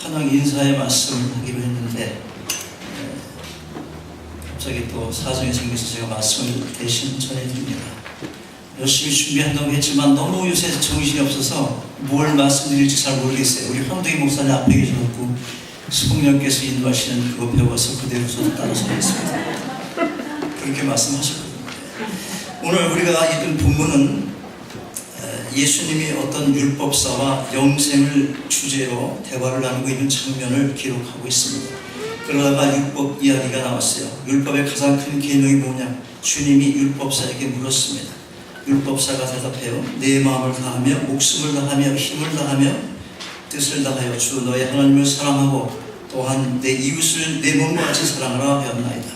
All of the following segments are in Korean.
한왕 인사의 말씀을 하기로 했는데 갑자기 또 사정이 생겨서 제가 말씀을 대신 전해드립니다. 열심히 준비한다고 했지만 너무 요새 정신이 없어서 뭘 말씀드릴지 잘 모르겠어요. 우리 황동희 목사님 앞에 계셔갖고 수봉령께서 인도하시는 그거 배워서 그대로 저도 따라서 하겠습니다. 그렇게 말씀하셨거든요. 오늘 우리가 읽은 본문은 예수님이 어떤 율법사와 영생을 주제로 대화를 나누고 있는 장면을 기록하고 있습니다. 그러다가 율법 이야기가 나왔어요. 율법의 가장 큰 계명이 뭐냐? 주님이 율법사에게 물었습니다. 율법사가 대답해요. 내 마음을 다하며 목숨을 다하며 힘을 다하며 뜻을 다하여 주 너의 하나님을 사랑하고 또한 내 이웃을 내 몸과 같이 사랑하라 하였나이다.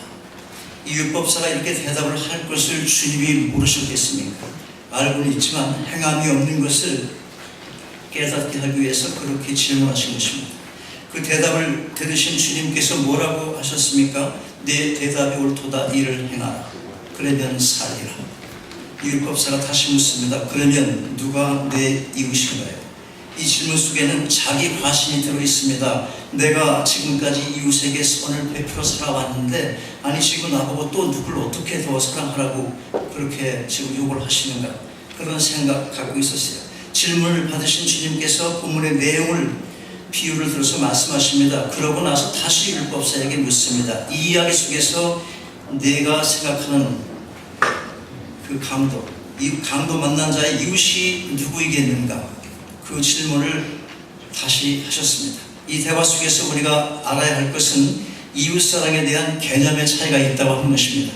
이 율법사가 이렇게 대답을 할 것을 주님이 모르셨겠습니까? 알고는 있지만 행함이 없는 것을 깨닫게 하기 위해서 그렇게 질문하신 것입니다. 그 대답을 들으신 주님께서 뭐라고 하셨습니까? 내 대답이 옳도다. 이를 행하라. 그러면 살리라. 율법사가 다시 묻습니다. 그러면 누가 내 이웃인가요? 이 질문 속에는 자기 과신이 들어있습니다. 내가 지금까지 이웃에게 선을 베풀어 살아왔는데 아니 지금 나보고 또 누굴 어떻게 더 사랑하라고 그렇게 지금 욕을 하시는가, 그런 생각 갖고 있었어요. 질문을 받으신 주님께서 본문의 내용을 비유를 들어서 말씀하십니다. 그러고 나서 다시 율법사에게 묻습니다. 이 이야기 속에서 내가 생각하는 그 강도, 이 강도 만난 자의 이웃이 누구이겠는가, 그 질문을 다시 하셨습니다. 이 대화 속에서 우리가 알아야 할 것은 이웃사랑에 대한 개념의 차이가 있다고 하는 것입니다.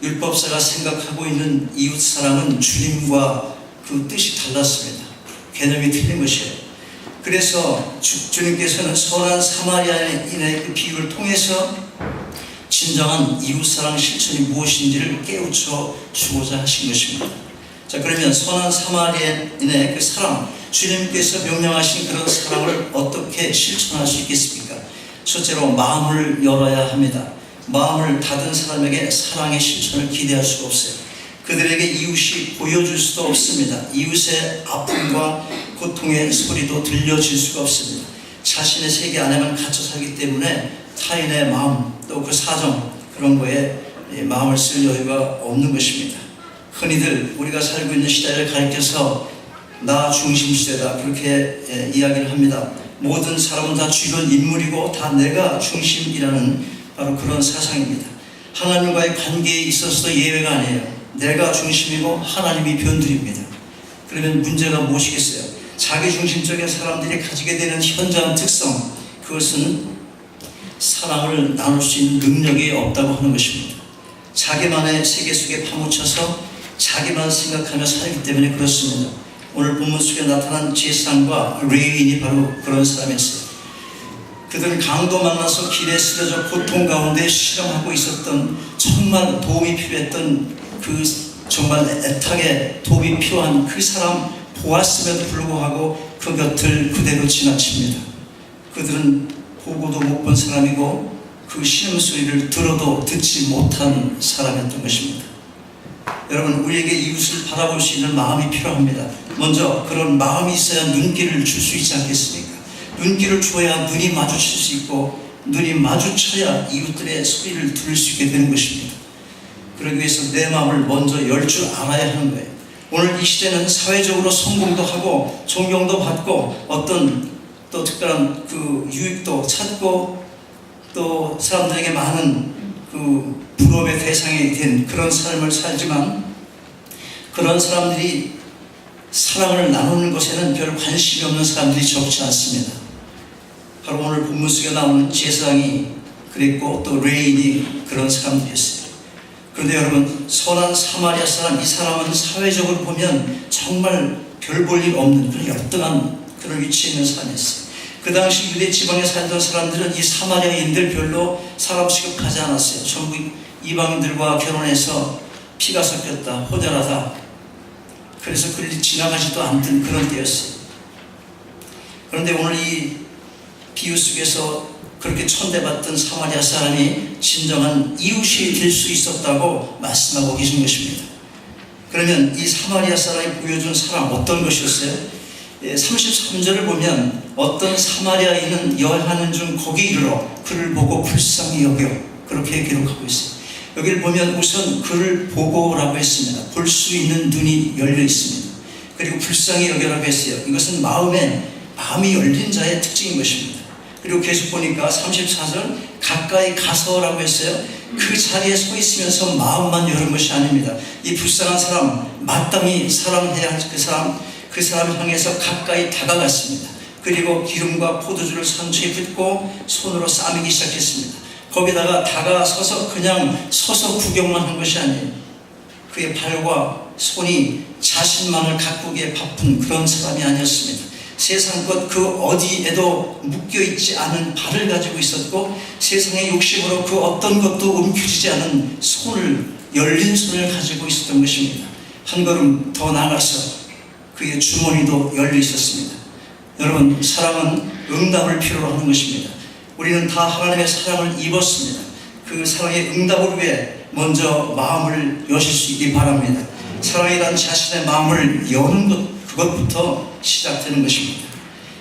율법사가 생각하고 있는 이웃사랑은 주님과 그 뜻이 달랐습니다. 개념이 틀린 것이에요. 그래서 주님께서는 선한 사마리아인의 그 비유를 통해서 진정한 이웃사랑 실천이 무엇인지를 깨우쳐 주고자 하신 것입니다. 자, 그러면 선한 사마리아인의 그 사랑, 주님께서 명령하신 그런 사랑을 어떻게 실천할 수 있겠습니까? 첫째로 마음을 열어야 합니다. 마음을 닫은 사람에게 사랑의 실천을 기대할 수가 없어요. 그들에게 이웃이 보여줄 수도 없습니다. 이웃의 아픔과 고통의 소리도 들려질 수가 없습니다. 자신의 세계 안에만 갇혀 살기 때문에 타인의 마음, 또 그 사정, 그런 거에 마음을 쓸 여유가 없는 것입니다. 흔히들 우리가 살고 있는 시대를 가리켜서 나 중심 시대다, 그렇게 이야기를 합니다. 모든 사람은 다 주변 인물이고 다 내가 중심이라는 바로 그런 사상입니다. 하나님과의 관계에 있어서도 예외가 아니에요. 내가 중심이고 하나님이 변두리입니다. 그러면 문제가 무엇이겠어요? 자기중심적인 사람들이 가지게 되는 현저한 특성, 그것은 사랑을 나눌 수 있는 능력이 없다고 하는 것입니다. 자기만의 세계 속에 파묻혀서 자기만 생각하며 살기 때문에 그렇습니다. 오늘 본문 속에 나타난 제사장과 레위인이 바로 그런 사람이었어요. 그들은 강도 만나서 길에 쓰러져 고통 가운데 실험하고 있었던, 정말 도움이 필요했던, 그 정말 애타게 도움이 필요한 그 사람 보았음에도 불구하고 그 곁을 그대로 지나칩니다. 그들은 보고도 못 본 사람이고 그 신음소리를 들어도 듣지 못한 사람이었던 것입니다. 여러분, 우리에게 이웃을 바라볼 수 있는 마음이 필요합니다. 먼저 그런 마음이 있어야 눈길을 줄 수 있지 않겠습니까? 눈길을 줘야 눈이 마주칠 수 있고, 눈이 마주쳐야 이웃들의 소리를 들을 수 있게 되는 것입니다. 그러기 위해서 내 마음을 먼저 열 줄 알아야 하는 거예요. 오늘 이 시대는 사회적으로 성공도 하고 존경도 받고 어떤 또 특별한 그 유익도 찾고 또 사람들에게 많은 그 부러움의 대상이 된 그런 삶을 살지만, 그런 사람들이 사랑을 나누는 것에는 별 관심이 없는 사람들이 적지 않습니다. 바로 오늘 본문 속에 나오는 제사장이 그랬고 또 레인이 그런 사람들이었어요. 그런데 여러분, 선한 사마리아 사람, 이 사람은 사회적으로 보면 정말 별 볼 일 없는 그런 열등한 그런 위치에 있는 사람이었어요. 그 당시 유대 지방에 살던 사람들은 이 사마리아인들 별로 사람 취급하지 않았어요. 전부 이방인들과 결혼해서 피가 섞였다, 혼혈하다, 그래서 그들이 지나가지도 않던 그런 때였어요. 그런데 오늘 이 비유 속에서 그렇게 천대받던 사마리아 사람이 진정한 이웃이 될 수 있었다고 말씀하고 계신 것입니다. 그러면 이 사마리아 사람이 보여준 사랑 어떤 것이었어요? 33절을 보면 어떤 사마리아인은 여행하는 중 거기 이르러 그를 보고 불쌍히 여겨, 그렇게 기록하고 있어요. 여기를 보면 우선 그를 보고라고 했습니다. 볼 수 있는 눈이 열려 있습니다. 그리고 불쌍히 여겨라고 했어요. 이것은 마음이 열린 자의 특징인 것입니다. 그리고 계속 보니까 34절 가까이 가서라고 했어요. 그 자리에 서 있으면서 마음만 여는 것이 아닙니다. 이 불쌍한 사람, 마땅히 사랑해야 할 그 사람 향해서 가까이 다가갔습니다. 그리고 기름과 포도주를 상처에 붓고 손으로 싸매기 시작했습니다. 거기다가 다가서서 그냥 서서 구경만 한 것이 아니에요. 그의 발과 손이 자신만을 가꾸기에 바쁜 그런 사람이 아니었습니다. 세상 것 그 어디에도 묶여있지 않은 발을 가지고 있었고, 세상의 욕심으로 그 어떤 것도 움켜쥐지 않은 열린 손을 가지고 있었던 것입니다. 한 걸음 더 나아가서 그의 주머니도 열려 있었습니다. 여러분, 사랑은 응답을 필요로 하는 것입니다. 우리는 다 하나님의 사랑을 입었습니다. 그 사랑의 응답을 위해 먼저 마음을 여실 수 있기 바랍니다. 사랑이란 자신의 마음을 여는 그것부터 시작되는 것입니다.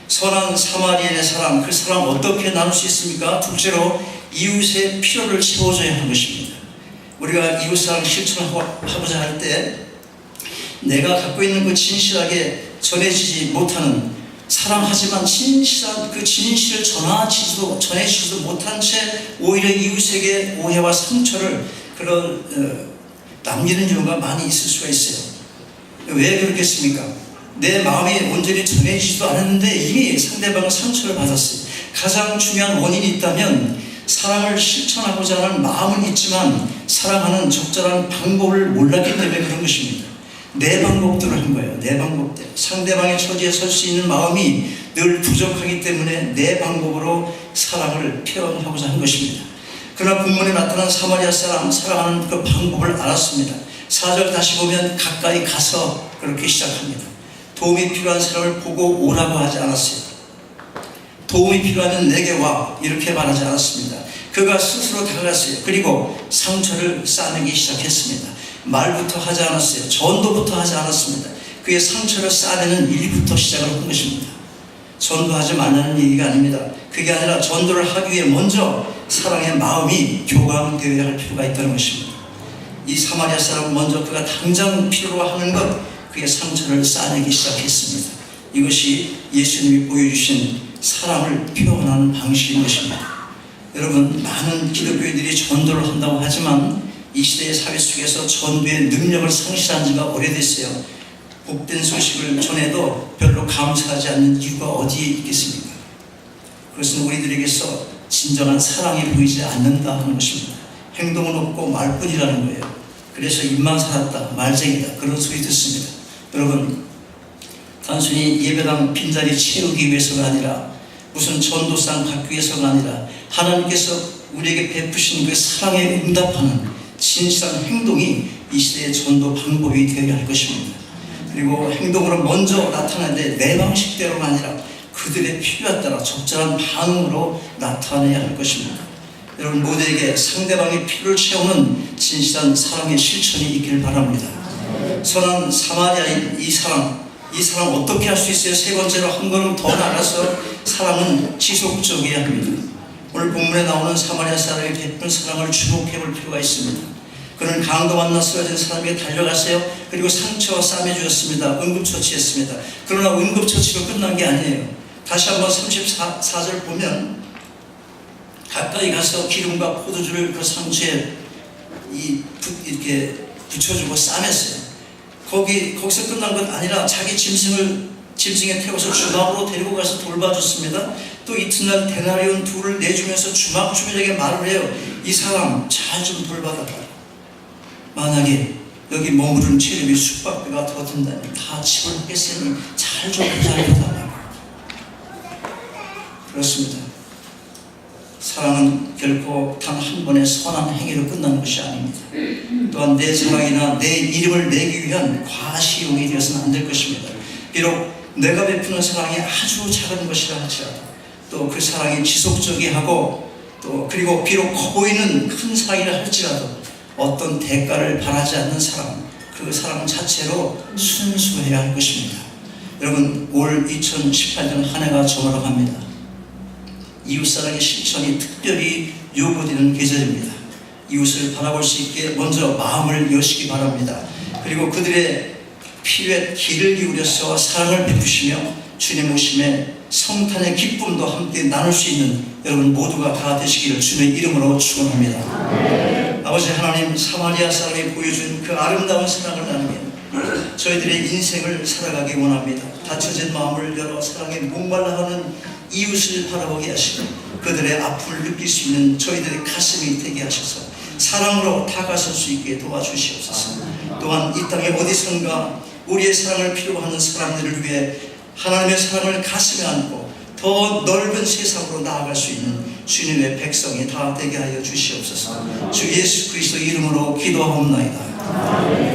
선한 사마리아인의 사랑, 그 사랑 어떻게 나눌 수 있습니까? 둘째로 이웃의 필요를 채워줘야 하는 것입니다. 우리가 이웃사랑 실천하고자 할 때 내가 갖고 있는 그 진실하게 전해지지 못하는, 사랑하지만 진실한 그 진실을 전해지지도 못한 채 오히려 이웃에게 오해와 상처를 남기는 경우가 많이 있을 수가 있어요. 왜 그렇겠습니까? 내 마음이 온전히 전해지지도 않았는데 이미 상대방은 상처를 받았어요. 가장 중요한 원인이 있다면 사랑을 실천하고자 하는 마음은 있지만 사랑하는 적절한 방법을 몰랐기 때문에 그런 것입니다. 내 방법대로 한 거예요. 내 방법대로. 상대방의 처지에 설 수 있는 마음이 늘 부족하기 때문에 내 방법으로 사랑을 표현하고자 한 것입니다. 그러나 본문에 나타난 사마리아 사람, 사랑하는 그 방법을 알았습니다. 4절 다시 보면 가까이 가서 그렇게 시작합니다. 도움이 필요한 사람을 보고 오라고 하지 않았어요. 도움이 필요하면 내게 와, 이렇게 말하지 않았습니다. 그가 스스로 다가갔어요. 그리고 상처를 싸매기 시작했습니다. 말부터 하지 않았어요. 전도부터 하지 않았습니다. 그의 상처를 싸매는 일부터 시작을 한 것입니다. 전도하지 말라는 얘기가 아닙니다. 그게 아니라 전도를 하기 위해 먼저 사랑의 마음이 교감되어야 할 필요가 있다는 것입니다. 이 사마리아 사람은 먼저 그가 당장 필요로 하는 것, 그의 상처를 싸내기 시작했습니다. 이것이 예수님이 보여주신 사랑을 표현하는 방식인 것입니다. 여러분, 많은 기독교인들이 전도를 한다고 하지만 이 시대의 사회 속에서 전도의 능력을 상실한 지가 오래됐어요. 복된 소식을 전해도 별로 감사하지 않는 이유가 어디에 있겠습니까? 그것은 우리들에게서 진정한 사랑이 보이지 않는다 하는 것입니다. 행동은 없고 말뿐이라는 거예요. 그래서 입만 살았다, 말쟁이다, 그런 소리 듣습니다. 여러분, 단순히 예배당 빈자리 채우기 위해서가 아니라, 무슨 전도상 갖기 위해서가 아니라, 하나님께서 우리에게 베푸신 그 사랑에 응답하는 진실한 행동이 이 시대의 전도 방법이 되어야 할 것입니다. 그리고 행동으로 먼저 나타나는데 내 방식대로가 아니라 그들의 필요에 따라 적절한 반응으로 나타내야 할 것입니다. 여러분 모두에게 상대방의 필요를 채우는 진실한 사랑의 실천이 있길 바랍니다. 선한 사마리아인 이 사랑 어떻게 할 수 있어요? 세 번째로 한 걸음 더 나가서 사랑은 지속적이어야 합니다. 오늘 본문에 나오는 사마리아 사람이 베푼 사랑을 주목해 볼 필요가 있습니다. 그는 강도 만나 쓰러진 사람에게 달려갔어요. 그리고 상처와 싸매 주었습니다. 응급처치했습니다. 그러나 응급처치로 끝난 게 아니에요. 다시 한번 34절 보면 가까이 가서 기름과 포도주를 그 상처에 이렇게 붙여주고 싸맸어요. 거기서 끝난 건 아니라 자기 짐승에 태워서 주막으로 데리고 가서 돌봐줬습니다. 또 이튿날 데나리온 2를 내주면서 주막 주민에게 말을 해요. 이 사람 잘 좀 돌봐달라. 만약에 여기 머무른 체력이 숙박비가 더 든다면 다 집을 하겠으니 잘 좀 보살펴달라고. 그렇습니다. 사랑은 결코 단 한 번의 선한 행위로 끝나는 것이 아닙니다. 또한 내 사랑이나 내 이름을 내기 위한 과시용이 되어서는 안 될 것입니다. 비록 내가 베푸는 사랑이 아주 작은 것이라 할지라도 또 그 사랑이 지속적이하고 또 그리고 비록 커 보이는 큰 사랑이라 할지라도 어떤 대가를 바라지 않는 사랑, 그 사랑 자체로 순수해야 할 것입니다. 여러분, 올 2018년 한 해가 저물어갑니다. 이웃사랑의 실천이 특별히 요구되는 계절입니다. 이웃을 바라볼 수 있게 먼저 마음을 여시기 바랍니다. 그리고 그들의 필요에 귀를 기울여서 사랑을 베푸시며 주님 오심에 성탄의 기쁨도 함께 나눌 수 있는 여러분 모두가 다 되시기를 주님의 이름으로 축원합니다. 아버지 하나님, 사마리아 사람이 보여준 그 아름다운 사랑을 나누며 저희들의 인생을 살아가기 원합니다. 닫혀진 마음을 열어 사랑에 목말라하는 이웃을 바라보게 하시고 그들의 아픔을 느낄 수 있는 저희들의 가슴이 되게 하셔서 사랑으로 다가설 수 있게 도와주시옵소서. 또한 이 땅에 어디선가 우리의 사랑을 필요로 하는 사람들을 위해 하나님의 사랑을 가슴에 안고 더 넓은 세상으로 나아갈 수 있는 주님의 백성이 다 되게 하여 주시옵소서. 주 예수 그리스도 이름으로 기도하옵나이다.